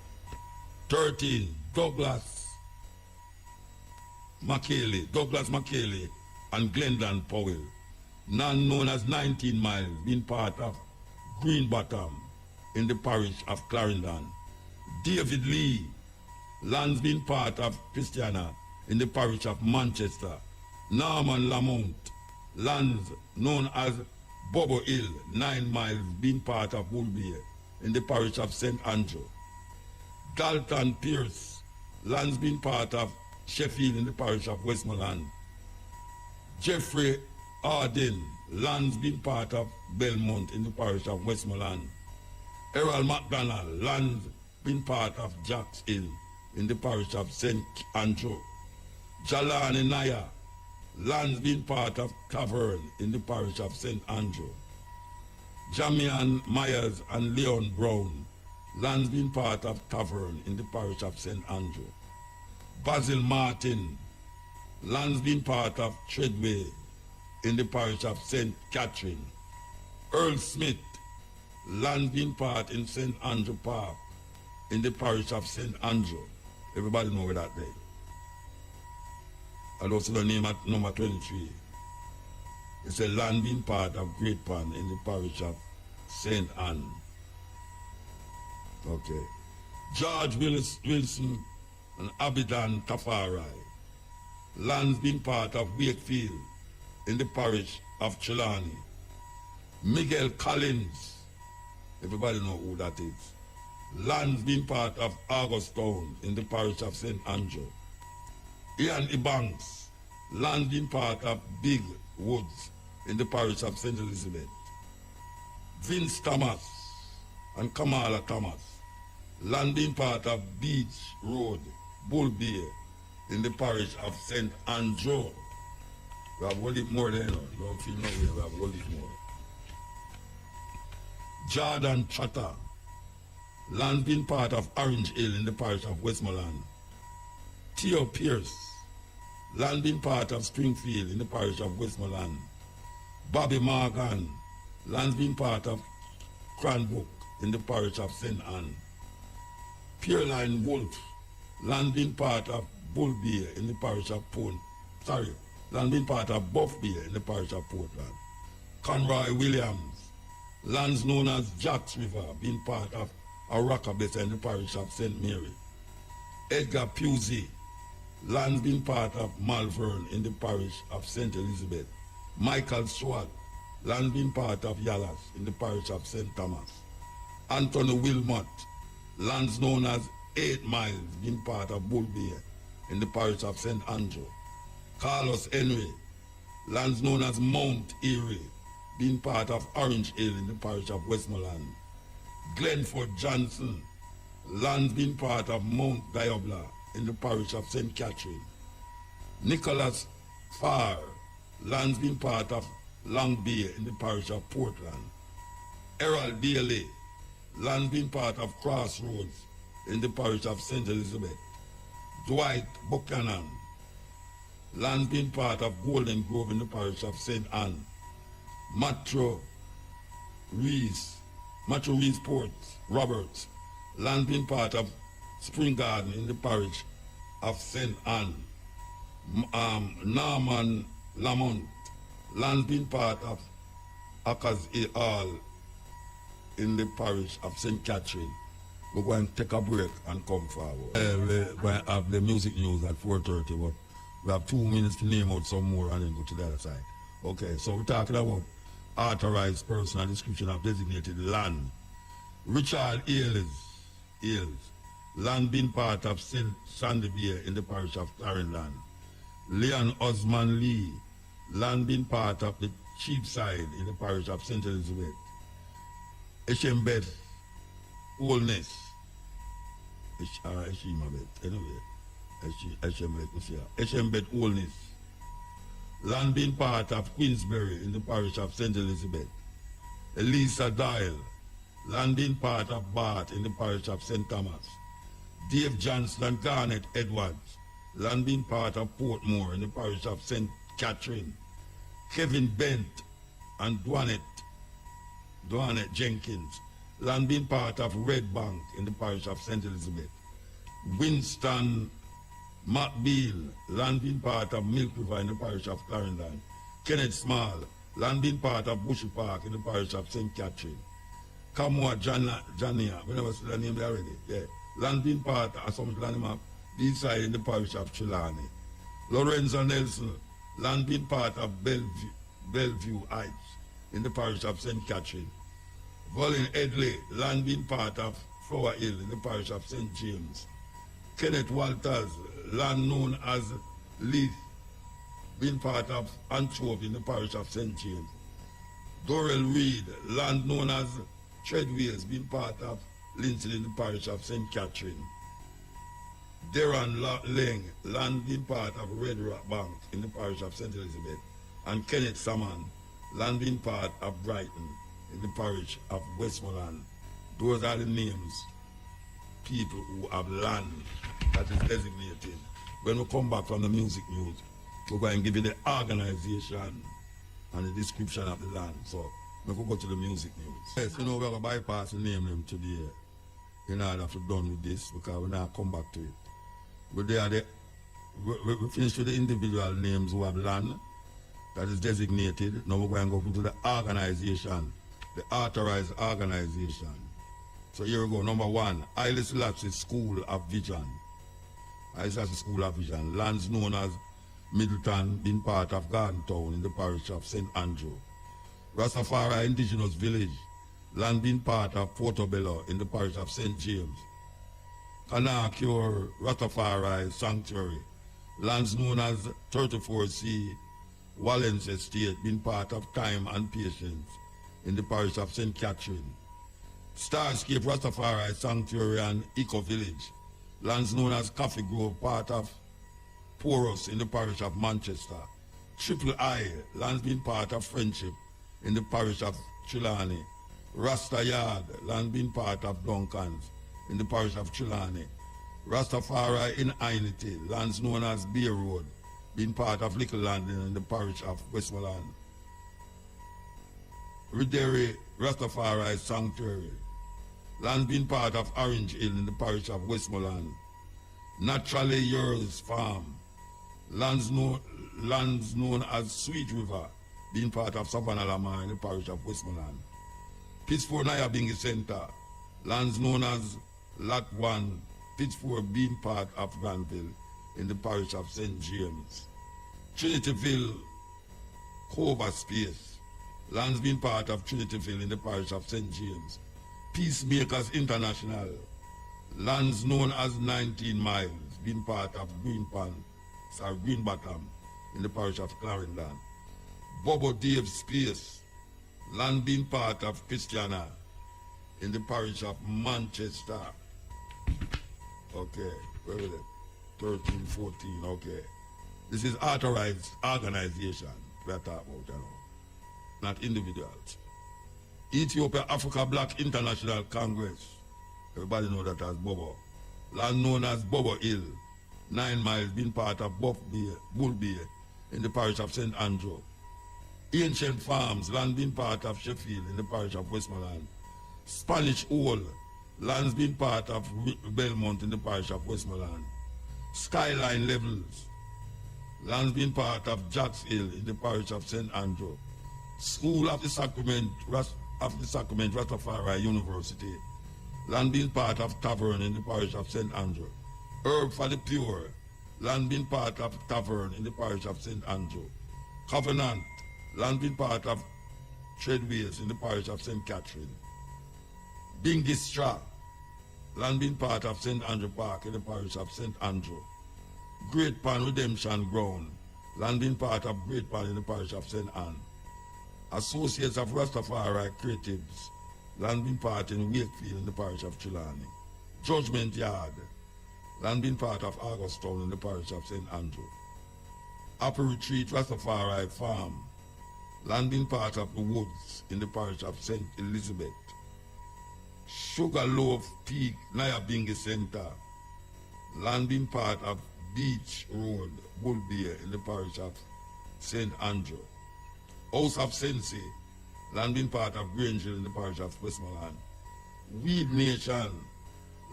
13. Douglas McKaylee and Glendon Powell, none known as 19 Miles, being part of Green Bottom in the parish of Clarendon. David Lee, lands being part of Christiana in the parish of Manchester. Norman Lamont, lands known as Bobo Hill, 9 Miles, being part of Woolby in the parish of St. Andrew. Dalton Pierce, lands being part of Sheffield in the parish of Westmoreland. Jeffrey Arden, lands being part of Belmont in the parish of Westmoreland. Errol McDonald, lands being part of Jacks Hill in the parish of St. Andrew. Jalani Naya, lands being part of Tavern in the parish of St. Andrew. Jamian Myers and Leon Brown, lands being part of Tavern in the parish of St. Andrew. Basil Martin, lands being part of Treadway in the parish of St. Catherine. Earl Smith, lands being part in St. Andrew Park in the parish of St. Andrew. Everybody know where that day. And also the name at number 23. It's a land being part of Great Pond in the parish of St. Anne. Okay. George Wilson and Abidan Tafari, lands being part of Wakefield in the parish of Trelawney. Miguel Collins, everybody know who that is. Lands being part of Augustown in the parish of St. Andrew. Ian Ebanks, lands being part of Big Woods in the parish of St. Elizabeth. Vince Thomas and Kamala Thomas. Land being part of Beach Road, Bull Bay, in the parish of St. Andrew. We have a little more there, don't feel no way, we have a little more. Jordan Chatter, land being part of Orange Hill in the parish of Westmoreland. Theo Pierce, land being part of Springfield in the parish of Westmoreland. Bobby Morgan, land being part of Cranbrook in the parish of St. Anne. Pierline Wolf, land being part of Bull Bay in the parish of land being part of Buff Bay in the parish of Portland. Conroy Williams, lands known as Jacks River, being part of Arakabesa in the parish of St. Mary. Edgar Pusey, lands being part of Malvern in the parish of St. Elizabeth. Michael Swart, land being part of Yalas in the parish of St. Thomas. Anthony Wilmot, lands known as 8 Miles, being part of Bull Bay in the parish of St. Andrew. Carlos Henry, lands known as Mount Erie, being part of Orange Hill in the parish of Westmoreland. Glenford Johnson, lands being part of Mount Diabla in the parish of St. Catherine. Nicholas Farr, lands being part of Long Bay in the parish of Portland. Errol Daly, land being part of Crossroads in the parish of St. Elizabeth. Dwight Buchanan, land being part of Golden Grove in the parish of St. Anne. Matthew Reese Roberts, land being part of Spring Garden in the parish of St. Anne. Norman Lamont, land being part of Akas Hall in the parish of St. Catherine. We're going to take a break and come forward. We're going to have the music news at 4:30, but we have 2 minutes to name out some more and then go to the other side. Okay, so we're talking about authorized personal description of designated land. Richard Ailes, land being part of St. Sandy Bay in the parish of Clarendon. Leon Osman Lee, land being part of the Cheapside in the parish of St. Elizabeth. Eshembeth Oldness. Eshembeth Oldness, land being part of Queensbury in the parish of St. Elizabeth. Elisa Dial, land being part of Bath in the parish of St. Thomas. Dave Johnson and Garnet Edwards, land being part of Portmore in the parish of St. Catherine. Kevin Bent and Dwanet Jenkins, land being part of Red Bank in the parish of St. Elizabeth. Winston McBeal, land being part of Milk River in the parish of Clarendon. Kenneth Small, land being part of Bushy Park in the parish of St. Catherine. Kamwa Jania, we never said the name there already, yeah. Land being part of some land map, this side in the parish of Trelawney. Lorenzo Nelson, land being part of Bellevue Heights in the parish of St. Catherine. Volin Edley, land being part of Flower Hill in the parish of St. James. Kenneth Walters, land known as Leith, being part of Antwerp in the parish of St. James. Dorel Reed, land known as Treadways, being part of Lindsay in the parish of St. Catherine. Darren Lang, land being part of Red Rock Bank in the parish of St. Elizabeth. And Kenneth Salmon, land being part of Brighton in the parish of Westmoreland. Those are the names, people who have land that is designated. When we come back from the music news, we're going to give you the organization and the description of the land. So we will go to the music news. Yes, you know, we're going to bypass the name them today in order to done with this because we're not come back to it. But they are we finished with the individual names who have land that is designated. Now we're going to go into the organization, the authorized organization. So here we go. Number 1, Haile Selassie School of Vision. Haile Selassie School of Vision. Lands known as Middleton, being part of Garden Town in the parish of St. Andrew. Rastafari Indigenous Village. Land being part of Portobello in the parish of St. James. Kanakure Rastafari Sanctuary. Lands known as 34C Wallens Estate, being part of Time and Patience in the parish of St. Catherine. Starscape Rastafari Sanctuary and Eco Village, lands known as Coffee Grove, part of Humorous in the parish of Manchester. Triple I, lands being part of Friendship in the parish of Trelawney. Rasta Yard, land being part of Duncans in the parish of Trelawney. Rastafari in Ainity, lands known as Beer Road, being part of Little London in the parish of Westmoreland. Ridere Rastafari Sanctuary, lands being part of Orange Hill in the parish of Westmoreland. Naturally Yours Farm, lands known as Sweet River, being part of Savannah Lamar in the parish of Westmoreland. Pittsburgh Nyabingi Center, lands known as Lot 1, Pittsburgh, being part of Granville in the parish of St. James. Trinityville Cover Space, lands being part of Trinityville in the parish of St. James. Peacemakers International, lands known as 19 Miles, being part of Green Bottom in the parish of Clarendon. Bobo Dave Space, land being part of Christiana in the parish of Manchester. Okay, where is it? 13, 14, okay. This is authorized organization we're talking about, you know, not individuals. Ethiopia Africa Black International Congress, everybody know that as Bobo. Land known as Bobo Hill, 9 Miles, being part of Bull Bay in the parish of St. Andrew. Ancient Farms, land being part of Sheffield in the parish of Westmoreland. Spanish Hole, lands being part of Belmont in the parish of Westmoreland. Skyline Levels, lands being part of Jacks Hill in the parish of St. Andrew. School of the Sacrament Rastafari University, land being part of Tavern in the parish of St. Andrew. Herb for the Pure, land being part of Tavern in the parish of St. Andrew. Covenant, land being part of Treadways in the parish of St. Catherine. Bingistra, land being part of St. Andrew Park in the parish of St. Andrew. Great Pan Redemption Ground, land being part of Great Pan in the parish of St. Anne. Associates of Rastafari Creatives, land being part in Wakefield in the parish of Trelawney. Judgment Yard, land being part of Augustown in the parish of St. Andrew. Upper Retreat Rastafari Farm, land being part of the Woods in the parish of St. Elizabeth. Sugarloaf Peak Nyabingi Center, land being part of Beach Road, Bull Bay in the parish of St. Andrew. House of Sensi, land being part of Grange Hill in the parish of Westmoreland. Weed Nation,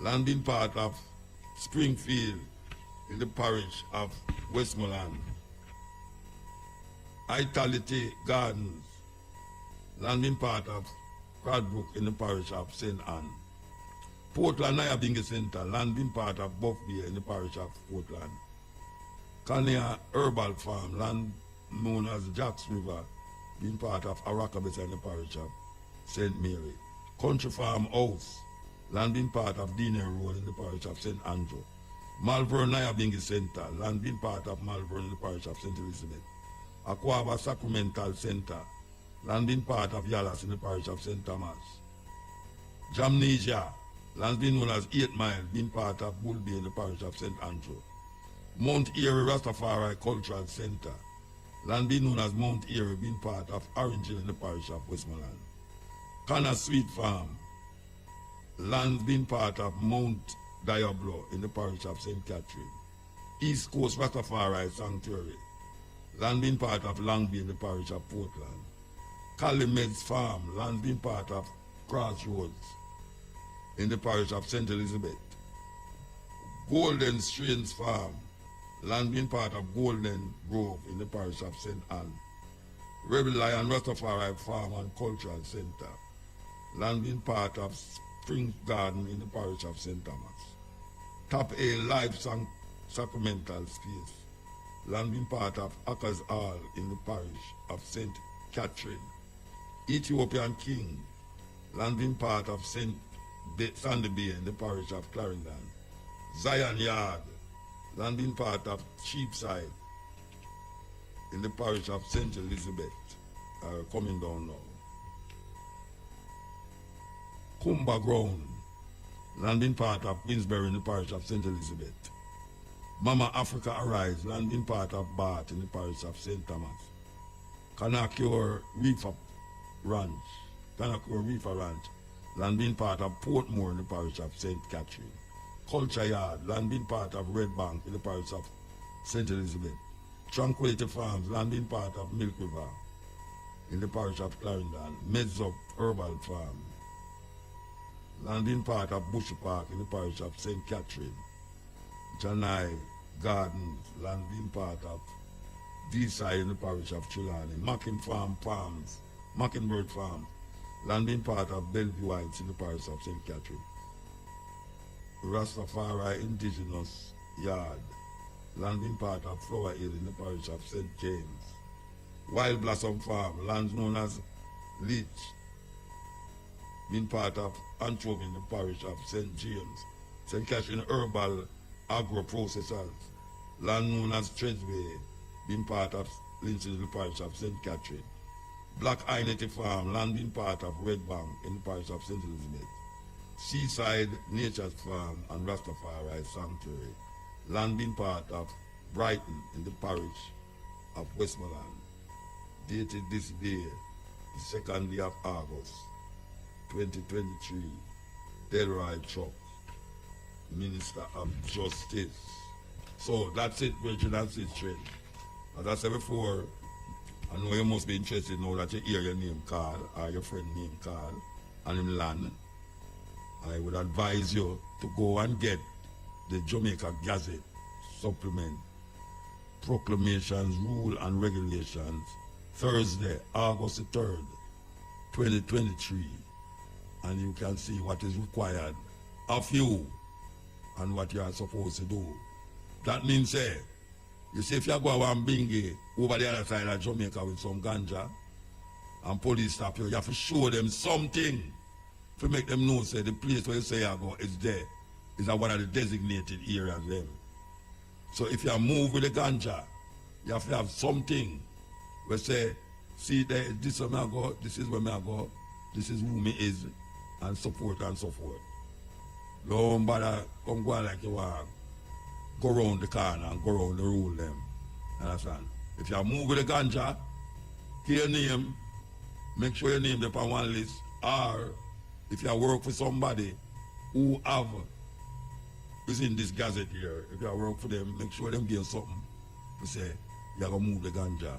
land being part of Springfield in the parish of Westmoreland. Itality Gardens, land being part of Cradbrook in the parish of St. Anne. Portland Nyabingi Center, land being part of Buff Bay in the parish of Portland. Kania Herbal Farm, land known as Jacks River, being part of Arakabes in the parish of St. Mary. Country Farm House, land being part of Diner Road in the parish of St. Andrew. Malvern Nyabingi Center, land being part of Malvern in the parish of St. Elizabeth. Aquaba Sacramental Center, land being part of Yalas in the parish of St. Thomas. Jamnesia, land being known as 8 Mile, being part of Bull Bay in the parish of St. Andrew. Mount Erie Rastafari Cultural Center, land being known as Mount Erie, being part of Orange Hill in the parish of Westmoreland. Cana Sweet Farm, land being part of Mount Diablo in the parish of St. Catherine. East Coast Rastafari Sanctuary, land being part of Long Bay in the parish of Portland. Calimed's Farm, land being part of Crossroads in the parish of St. Elizabeth. Golden Strains Farm, land being part of Golden Grove in the parish of St. Anne. Rebel Lion Rastafari Farm and Cultural Center, land being part of Spring Garden in the parish of St. Thomas. Top A Life Sacramental Space, land being part of Ackers Hall in the parish of St. Catherine. Ethiopian King, land being part of Sandy Bay in the parish of Clarendon. Zion Yard, land being part of Cheapside in the parish of St. Elizabeth, coming down now. Kumba Ground, landing part of Queensbury in the parish of St. Elizabeth. Mama Africa Arise, landing part of Bath in the parish of St. Thomas. Kanakure Reefer Ranch, landing part of Portmore in the parish of St. Catherine. Culture Yard, landing part of Red Bank in the parish of St. Elizabeth. Tranquility Farms, landing part of Milk River in the parish of Clarendon. Medzop Herbal Farm, landing part of Bush Park in the parish of St. Catherine. Janai Gardens, landing part of D-side in the parish of Trelawney. Mockingbird Farm, landing part of Bellevue Heights in the parish of St. Catherine. Rastafari Indigenous Yard, landing part of Flower Hill in the parish of St. James. Wild Blossom Farm, lands known as Leach, being part of Antwerp in the parish of St. James. St. Catherine Herbal Agro Processors, land known as Tresway, being part of Lynch in the parish of St. Catherine. Black Ainity Farm, land being part of Red Bank in the parish of St. Elizabeth. Seaside Nature's Farm and Rastafari Sanctuary, land being part of Brighton in the parish of Westmoreland. Dated this day, the 2nd day of August, 2023, Delroy Chuck, Minister of Justice. So that's it, Virgin, that's it, Trent. As I said before, I know you must be interested now that you hear your name called or your friend name called and him land. I would advise you to go and get the Jamaica Gazette supplement, Proclamations, Rule and Regulations, Thursday, August the 3rd, 2023. And you can see what is required of you and what you are supposed to do. That means, you see, if you go and Bingy over the other side of Jamaica with some ganja and police stop you, you have to show them something to make them know, say, the place where you say you go is there. Is one of the designated areas them. So if you move with the ganja, you have to have something where say, see, there, this is where I go, this is where I go, this is who me is, and so forth and so forth. Don't bother come go like you want, go around the corner and go around the rule them. Understand? If you move with the ganja, hear your name, make sure your name is on one list, or if you work for somebody who have is in this gazette here, if you work for them, make sure them give something to say you're gonna move the ganja